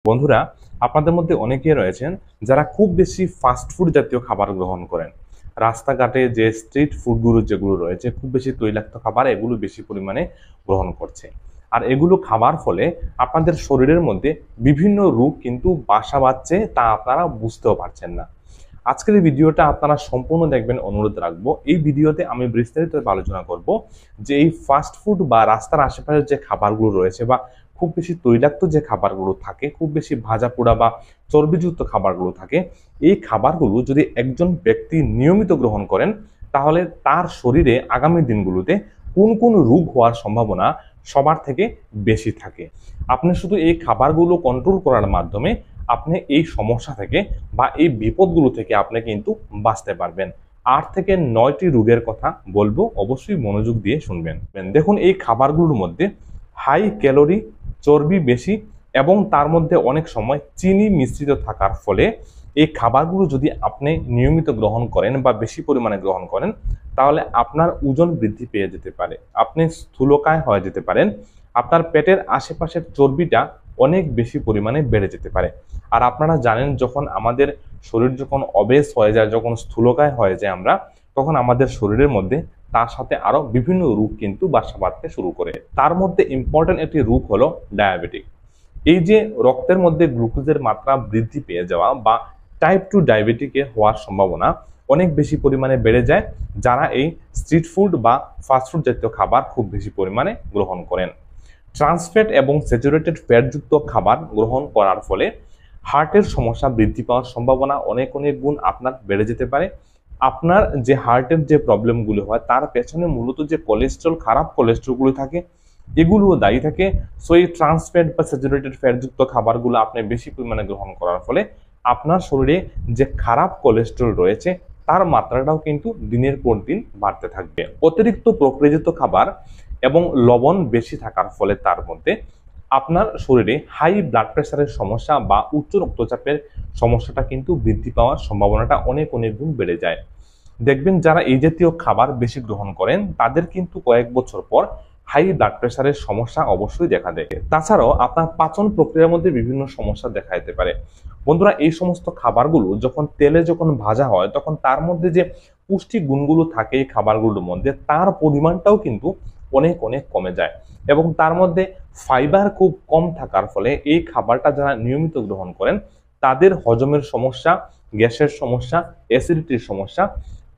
বন্ধুরা, আপনাদের মধ্যে অনেকেই রয়েছেন যারা খুব বেশি ফাস্ট ফুড জাতীয় খাবার গ্রহণ করেন। রাস্তাঘাটে যে স্ট্রিট ফুডগুলো যেগুলো রয়েছে, খুব বেশি তৈলাক্ত খাবার এগুলো বেশি পরিমাণে গ্রহণ করছে। আর এগুলো খাবার ফলে আপনাদের শরীরের মধ্যে বিভিন্ন রোগ কিন্তু বাসা বাঁধছে, তা আপনারা বুঝতেও পারছেন না। আজকের এই ভিডিওটা আপনারা সম্পূর্ণ দেখবেন অনুরোধ রাখবো। এই ভিডিওতে আমি বিস্তারিত আলোচনা করব যে এই ফাস্ট ফুড বা রাস্তার আশেপাশের যে খাবারগুলো রয়েছে বা খুব বেশি তৈলাক্ত যে খাবারগুলো থাকে, খুব বেশি ভাজা পোড়া বা চর্বিযুক্ত খাবারগুলো থাকে, এই খাবারগুলো যদি একজন ব্যক্তি নিয়মিত গ্রহণ করেন তাহলে তার শরীরে আগামী দিনগুলোতে কোন কোন রোগ হওয়ার সম্ভাবনা সবার থেকে বেশি থাকে। আপনি শুধু এই খাবারগুলো কন্ট্রোল করার মাধ্যমে আপনি এই সমস্যা থেকে বা এই বিপদগুলো থেকে আপনি কিন্তু বাঁচতে পারবেন। 8 থেকে 9টি রোগের কথা বলবো, অবশ্যই মনোযোগ দিয়ে শুনবেন। দেখুন, এই খাবারগুলোর মধ্যে হাই ক্যালোরি, চর্বি বেশি এবং তার মধ্যে অনেক সময় চিনি মিশ্রিত থাকার ফলে এই খাবারগুলো যদি আপনি নিয়মিত গ্রহণ করেন বা বেশি পরিমাণে গ্রহণ করেন তাহলে আপনার ওজন বৃদ্ধি পেয়ে যেতে পারে, আপনি স্থূলকায় হয়ে যেতে পারেন, আপনার পেটের আশেপাশের চর্বিটা অনেক বেশি পরিমাণে বেড়ে যেতে পারে। আর আপনারা জানেন, যখন আমাদের শরীর যখন অবেস হয়ে যায়, যখন স্থূলকায় হয়ে যায় আমরা, তখন আমাদের শরীরের মধ্যে তার সাথে আরো বিভিন্ন রোগ কিন্তু বাসা বাঁধতে শুরু করে। তার মধ্যে ইম্পর্টেন্ট একটি রোগ হলো ডায়াবেটিক। এই যে রক্তের মধ্যে গ্লুকোজের মাত্রা বৃদ্ধি পেয়ে যাওয়া বা টাইপ 2 ডায়াবেটিকের হওয়ার সম্ভাবনা অনেক বেশি পরিমাণে বেড়ে যায় যারা এই স্ট্রিট ফুড বা ফাস্টফুড জাতীয় খাবার খুব বেশি পরিমাণে গ্রহণ করেন। ট্রান্সফ্যাট এবং স্যাচুরেটেড ফ্যাটযুক্ত খাবার গ্রহণ করার ফলে হার্টের সমস্যা বৃদ্ধি পাওয়ার সম্ভাবনা অনেক অনেক গুণ আপনার বেড়ে যেতে পারে। আপনার যে হার্টের যে প্রবলেমগুলো হয় তার পেছনে মূলত যে কোলেস্ট্রল, খারাপ কোলেস্ট্রলগুলো থাকে, এগুলোও দায়ী থাকে। সো এই ট্রান্সফ্যাট বা স্যাচুরেটেড ফ্যাটযুক্ত খাবারগুলো আপনি বেশি পরিমাণে গ্রহণ করার ফলে আপনার শরীরে যে খারাপ কোলেস্ট্রল রয়েছে তার মাত্রাটাও কিন্তু দিনের পর দিন বাড়তে থাকবে। অতিরিক্ত প্রক্রিয়াজাত খাবার এবং লবণ বেশি থাকার ফলে তার মধ্যে আপনার শরীরে হাই ব্লাড প্রেশারের সমস্যা বা উচ্চ রক্তচাপের সমস্যাটা কিন্তু বৃদ্ধি পাওয়ার সম্ভাবনাটা অনেক অনেক গুণ বেড়ে যায়। দেখবেন যারা এই জাতীয় খাবার বেশি গ্রহণ করেন তাদের কিন্তু কয়েক বছর পর হাই ব্লাড প্রেশারের সমস্যা অবশ্যই দেখা দেয়। তাছাড়াও আপনার পাচন প্রক্রিয়ার মধ্যে বিভিন্ন সমস্যা দেখা যেতে পারে। বন্ধুরা, এই সমস্ত খাবারগুলো যখন তেলে যখন ভাজা হয় তখন তার মধ্যে যে পুষ্টি গুণগুলো থাকে এই খাবারগুলোর মধ্যে, তার পরিমাণটাও কিন্তু অনেক অনেক কমে যায় এবং তার মধ্যে ফাইবার খুব কম থাকার ফলে এই খাবারটা যারা নিয়মিত গ্রহণ করেন তাদের হজমের সমস্যা, গ্যাসের সমস্যা, অ্যাসিডিটির সমস্যা,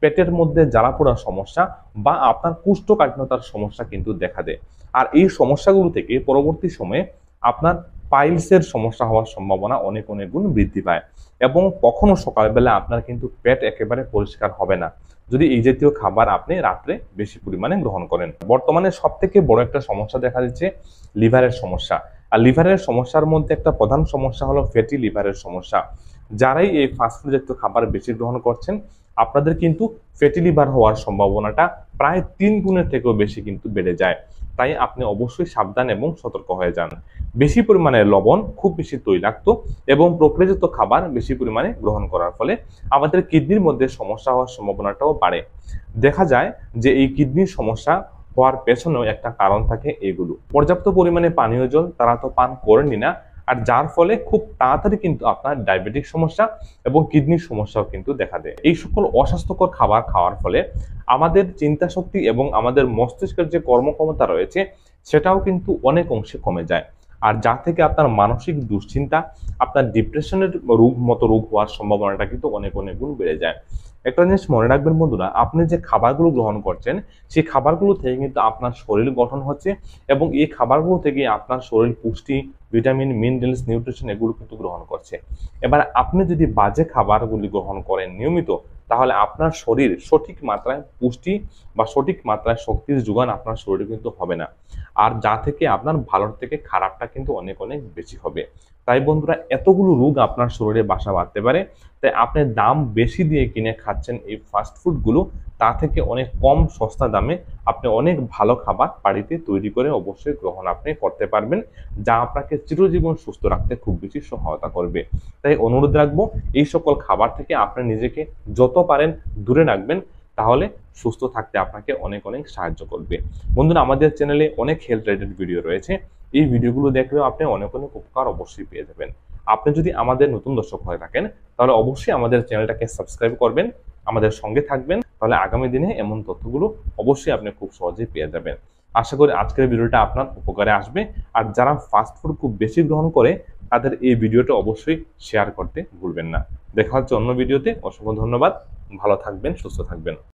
পেটের মধ্যে জ্বালা পোড়ার সমস্যা বা আপনার কোষ্ঠকাঠিন্যতার সমস্যা কিন্তু দেখা দেয়। আর এই সমস্যাগুলো থেকে পরবর্তী সময়ে আপনার পাইলসের সমস্যা হওয়ার সম্ভাবনা অনেক অনেক গুণ বৃদ্ধি পায় এবং কখনো সকালবেলা আপনার কিন্তু পেট একেবারে পরিষ্কার হবে না যদি এই জাতীয় খাবার আপনি রাত্রে বেশি পরিমাণে গ্রহণ করেন। বর্তমানে সব থেকে বড় একটা সমস্যা দেখা যাচ্ছে লিভারের সমস্যা। আর লিভারের সমস্যার মধ্যে একটা প্রধান সমস্যা হলো ফ্যাটি লিভারের সমস্যা। যারাই এই ফাস্টফুড জাতীয় খাবার বেশি গ্রহণ করছেন আপনাদের কিন্তু ফ্যাটি লিভার হওয়ার সম্ভাবনাটা প্রায় 3 গুণের থেকেও বেশি কিন্তু বেড়ে যায়। তাই আপনি অবশ্যই সাবধান এবং সতর্ক হয়ে যান। বেশি পরিমাণে লবণ, খুব বেশি তৈলাক্ত এবং প্রক্রিয়াজাত খাবার বেশি পরিমাণে গ্রহণ করার ফলে আমাদের কিডনির মধ্যে সমস্যা হওয়ার সম্ভাবনাটাও বাড়ে। দেখা যায় যে এই কিডনির সমস্যা হওয়ার পেছনেও একটা কারণ থাকে এগুলো। পর্যাপ্ত পরিমাণে পানীয় জল তারা তো পান করেনি না, আর যার ফলে খুব তাড়াতাড়ি কিন্তু আপনার ডায়াবেটিক সমস্যা এবং কিডনির সমস্যাও কিন্তু দেখা দেয়। এই সকল অস্বাস্থ্যকর খাবার খাওয়ার ফলে আমাদের চিন্তা শক্তি এবং আমাদের মস্তিষ্কের যে কর্মক্ষমতা রয়েছে সেটাও কিন্তু অনেক অংশে কমে যায়। আর যা থেকে আপনার মানসিক দুশ্চিন্তা, আপনার ডিপ্রেশনের রোগ হওয়ার সম্ভাবনাটা কিন্তু অনেক অনেক গুণ বেড়ে যায়। একটা জিনিস মনে রাখবেন বন্ধুরা, আপনি যে খাবারগুলো গ্রহণ করছেন সেই খাবারগুলো থেকে কিন্তু আপনার শরীর গঠন হচ্ছে এবং এই খাবারগুলো থেকে আপনার শরীর পুষ্টি, ভিটামিন, মিনারেলস, নিউট্রিশন এগুলো কিন্তু গ্রহণ করছে। এবার আপনি যদি বাজে খাবারগুলি গ্রহণ করেন নিয়মিত তাহলে আপনার শরীর সঠিক মাত্রায় পুষ্টি বা সঠিক মাত্রায় শক্তির যোগান আপনার শরীরে কিন্তু হবে না। আর যা থেকে আপনার ভালোর থেকে খারাপটা কিন্তু অনেক অনেক বেশি হবে। তাই বন্ধুরা, এতগুলো রোগ আপনার শরীরে বাসা বাঁধতে পারে। তাই আপনি দাম বেশি দিয়ে কিনে খাচ্ছেন এই ফাস্ট ফুডগুলো, তা থেকে অনেক কম সস্তা দামে আপনি অনেক ভালো খাবার বাড়িতে তৈরি করে অবশ্যই গ্রহণ আপনি করতে পারবেন, যা আপনাকে চিরজীবন সুস্থ রাখতে খুব বেশি সহায়তা করবে। তাই অনুরোধ রাখবো, এই সকল খাবার থেকে আপনি নিজেকে যত পারেন দূরে রাখবেন, তাহলে সুস্থ থাকতে আপনাকে অনেক অনেক সাহায্য করবে। বন্ধুরা, আমাদের চ্যানেলে অনেক হেলথ রিলেটেড ভিডিও রয়েছে, এই ভিডিওগুলো দেখলেও আপনি অনেক অনেক উপকার অবশ্যই পেয়ে যাবেন। আপনি যদি আমাদের নতুন দর্শক হয়ে থাকেন তাহলে অবশ্যই আমাদের চ্যানেলটাকে সাবস্ক্রাইব করবেন, আমাদের সঙ্গে থাকবেন, তাহলে আগামী দিনে এমন তথ্যগুলো অবশ্যই আপনি খুব সহজেই পেয়ে যাবেন। আশা করি আজকের ভিডিওটা আপনার উপকারে আসবে। আর যারা ফাস্ট ফুড খুব বেশি গ্রহণ করে তাদের এই ভিডিওটা অবশ্যই শেয়ার করতে ভুলবেন না। দেখা হচ্ছে অন্য ভিডিওতে। অসংখ্য ধন্যবাদ। ভালো থাকবেন, সুস্থ থাকবেন।